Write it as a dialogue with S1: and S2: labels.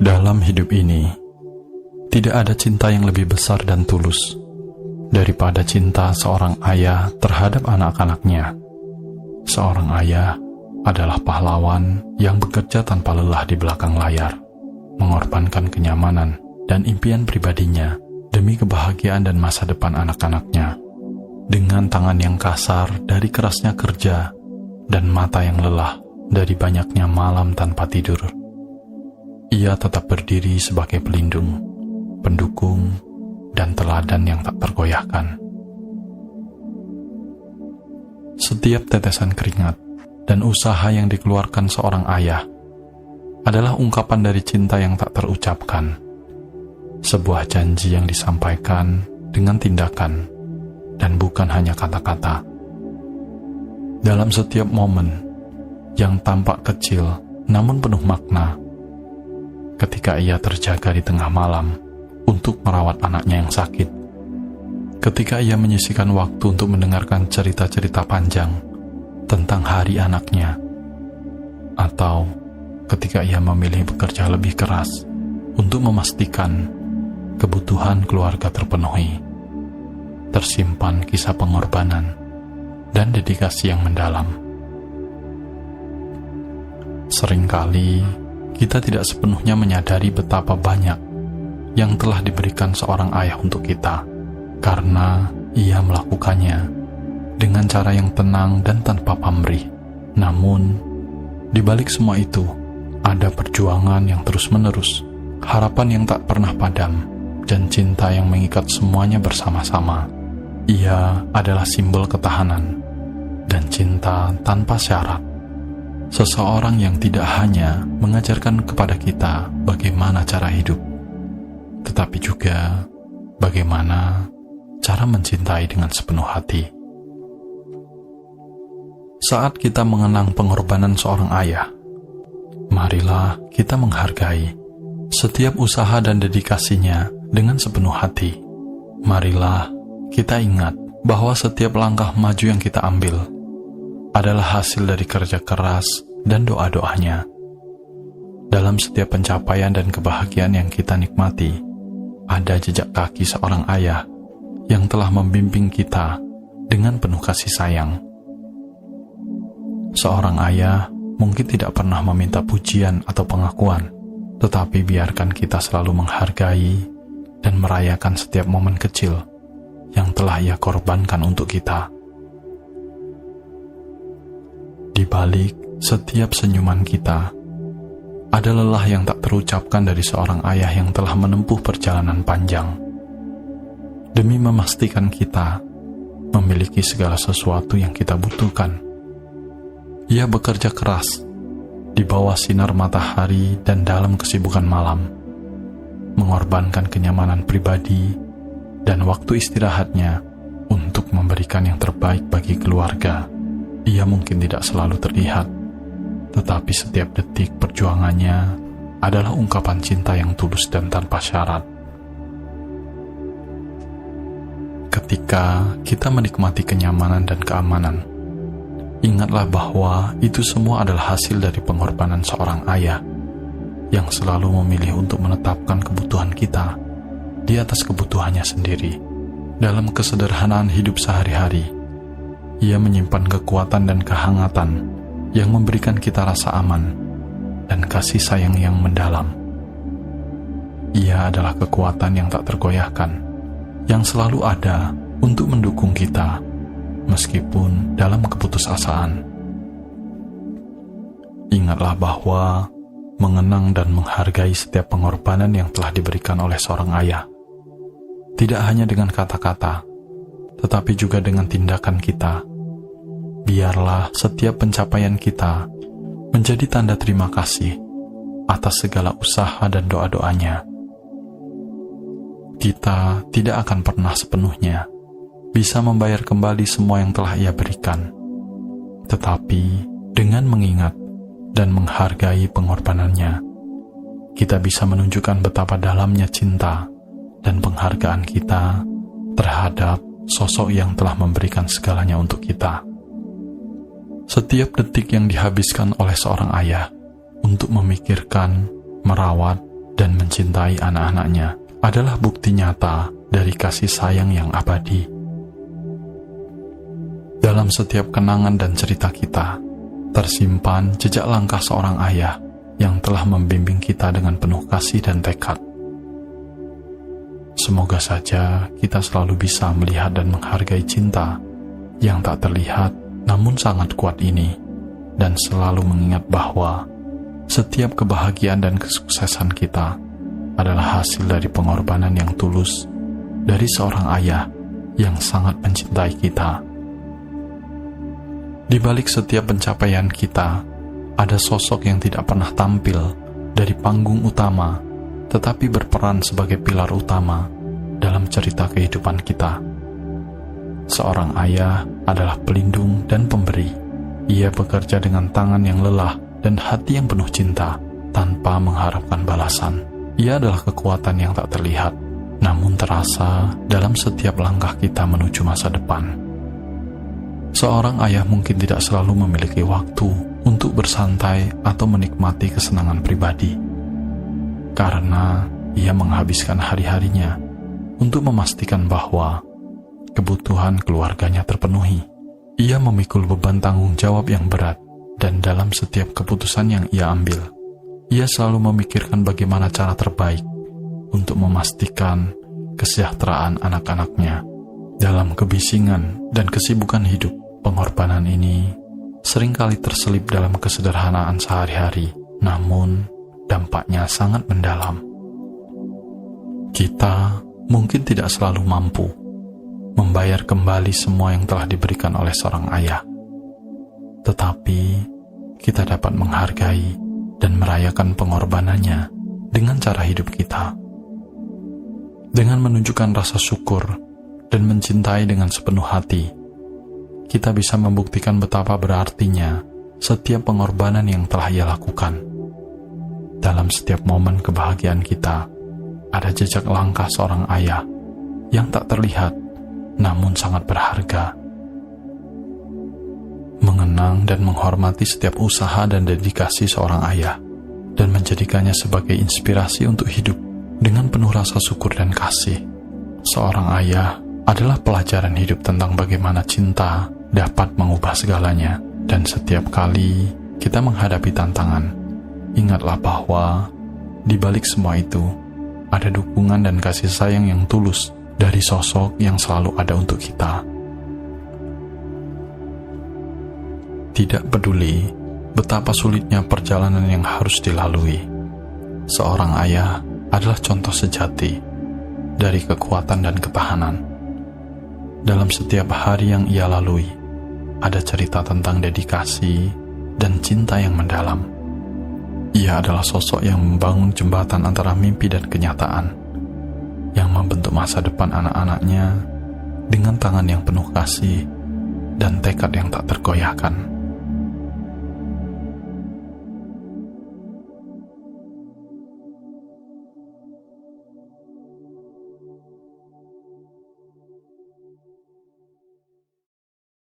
S1: Dalam hidup ini, tidak ada cinta yang lebih besar dan tulus daripada cinta seorang ayah terhadap anak-anaknya. Seorang ayah adalah pahlawan yang bekerja tanpa lelah di belakang layar, mengorbankan kenyamanan dan impian pribadinya demi kebahagiaan dan masa depan anak-anaknya. Dengan tangan yang kasar dari kerasnya kerja dan mata yang lelah dari banyaknya malam tanpa tidur, ia tetap berdiri sebagai pelindung, pendukung, dan teladan yang tak tergoyahkan. Setiap tetesan keringat dan usaha yang dikeluarkan seorang ayah adalah ungkapan dari cinta yang tak terucapkan, sebuah janji yang disampaikan dengan tindakan dan bukan hanya kata-kata. Dalam setiap momen yang tampak kecil namun penuh makna, ketika ia terjaga di tengah malam untuk merawat anaknya yang sakit, ketika ia menyisihkan waktu untuk mendengarkan cerita-cerita panjang tentang hari anaknya, atau ketika ia memilih bekerja lebih keras untuk memastikan kebutuhan keluarga terpenuhi, tersimpan kisah pengorbanan dan dedikasi yang mendalam. Seringkali kita tidak sepenuhnya menyadari betapa banyak yang telah diberikan seorang ayah untuk kita, karena ia melakukannya dengan cara yang tenang dan tanpa pamrih. Namun, di balik semua itu, ada perjuangan yang terus-menerus, harapan yang tak pernah padam, dan cinta yang mengikat semuanya bersama-sama. Ia adalah simbol ketahanan dan cinta tanpa syarat. Seseorang yang tidak hanya mengajarkan kepada kita bagaimana cara hidup, tetapi juga bagaimana cara mencintai dengan sepenuh hati. Saat kita mengenang pengorbanan seorang ayah, marilah kita menghargai setiap usaha dan dedikasinya dengan sepenuh hati. Marilah kita ingat bahwa setiap langkah maju yang kita ambil adalah hasil dari kerja keras dan doa-doanya. Dalam setiap pencapaian dan kebahagiaan yang kita nikmati, ada jejak kaki seorang ayah yang telah membimbing kita dengan penuh kasih sayang. Seorang ayah mungkin tidak pernah meminta pujian atau pengakuan, tetapi biarkan kita selalu menghargai dan merayakan setiap momen kecil yang telah ia korbankan untuk kita. Di balik setiap senyuman kita, ada lelah yang tak terucapkan dari seorang ayah yang telah menempuh perjalanan panjang demi memastikan kita memiliki segala sesuatu yang kita butuhkan. Ia bekerja keras di bawah sinar matahari dan dalam kesibukan malam, mengorbankan kenyamanan pribadi dan waktu istirahatnya untuk memberikan yang terbaik bagi keluarga. Ia mungkin tidak selalu terlihat, tetapi setiap detik perjuangannya adalah ungkapan cinta yang tulus dan tanpa syarat. Ketika kita menikmati kenyamanan dan keamanan, ingatlah bahwa itu semua adalah hasil dari pengorbanan seorang ayah yang selalu memilih untuk menetapkan kebutuhan kita di atas kebutuhannya sendiri. Dalam kesederhanaan hidup sehari-hari, ia menyimpan kekuatan dan kehangatan yang memberikan kita rasa aman dan kasih sayang yang mendalam. Ia adalah kekuatan yang tak tergoyahkan, yang selalu ada untuk mendukung kita, meskipun dalam keputusasaan. Ingatlah bahwa mengenang dan menghargai setiap pengorbanan yang telah diberikan oleh seorang ayah, tidak hanya dengan kata-kata, tetapi juga dengan tindakan kita. Biarlah setiap pencapaian kita menjadi tanda terima kasih atas segala usaha dan doa-doanya. Kita tidak akan pernah sepenuhnya bisa membayar kembali semua yang telah ia berikan, tetapi dengan mengingat dan menghargai pengorbanannya, kita bisa menunjukkan betapa dalamnya cinta dan penghargaan kita terhadap sosok yang telah memberikan segalanya untuk kita. Setiap detik yang dihabiskan oleh seorang ayah untuk memikirkan, merawat, dan mencintai anak-anaknya adalah bukti nyata dari kasih sayang yang abadi. Dalam setiap kenangan dan cerita kita, tersimpan jejak langkah seorang ayah yang telah membimbing kita dengan penuh kasih dan tekad. Semoga saja kita selalu bisa melihat dan menghargai cinta yang tak terlihat namun sangat kuat ini, dan selalu mengingat bahwa setiap kebahagiaan dan kesuksesan kita adalah hasil dari pengorbanan yang tulus dari seorang ayah yang sangat mencintai kita. Di balik setiap pencapaian kita, ada sosok yang tidak pernah tampil dari panggung utama, tetapi berperan sebagai pilar utama dalam cerita kehidupan kita. Seorang ayah adalah pelindung dan pemberi. Ia bekerja dengan tangan yang lelah dan hati yang penuh cinta, tanpa mengharapkan balasan. Ia adalah kekuatan yang tak terlihat, namun terasa dalam setiap langkah kita menuju masa depan. Seorang ayah mungkin tidak selalu memiliki waktu untuk bersantai atau menikmati kesenangan pribadi, karena ia menghabiskan hari-harinya untuk memastikan bahwa kebutuhan keluarganya terpenuhi. Ia memikul beban tanggung jawab yang berat, dan dalam setiap keputusan yang ia ambil, ia selalu memikirkan bagaimana cara terbaik untuk memastikan kesejahteraan anak-anaknya. Dalam kebisingan dan kesibukan hidup, pengorbanan ini seringkali terselip dalam kesederhanaan sehari-hari, namun dampaknya sangat mendalam. Kita mungkin tidak selalu mampu membayar kembali semua yang telah diberikan oleh seorang ayah, tetapi kita dapat menghargai dan merayakan pengorbanannya dengan cara hidup kita. Dengan menunjukkan rasa syukur dan mencintai dengan sepenuh hati, kita bisa membuktikan betapa berartinya setiap pengorbanan yang telah ia lakukan. Dalam setiap momen kebahagiaan kita, ada jejak langkah seorang ayah yang tak terlihat namun sangat berharga. Mengenang dan menghormati setiap usaha dan dedikasi seorang ayah, dan menjadikannya sebagai inspirasi untuk hidup dengan penuh rasa syukur dan kasih. Seorang ayah adalah pelajaran hidup tentang bagaimana cinta dapat mengubah segalanya. Dan setiap kali kita menghadapi tantangan, ingatlah bahwa di balik semua itu ada dukungan dan kasih sayang yang tulus dari sosok yang selalu ada untuk kita. Tidak peduli betapa sulitnya perjalanan yang harus dilalui, seorang ayah adalah contoh sejati dari kekuatan dan ketahanan. Dalam setiap hari yang ia lalui, ada cerita tentang dedikasi dan cinta yang mendalam. Ia adalah sosok yang membangun jembatan antara mimpi dan kenyataan, yang membentuk masa depan anak-anaknya dengan tangan yang penuh kasih dan tekad yang tak tergoyahkan.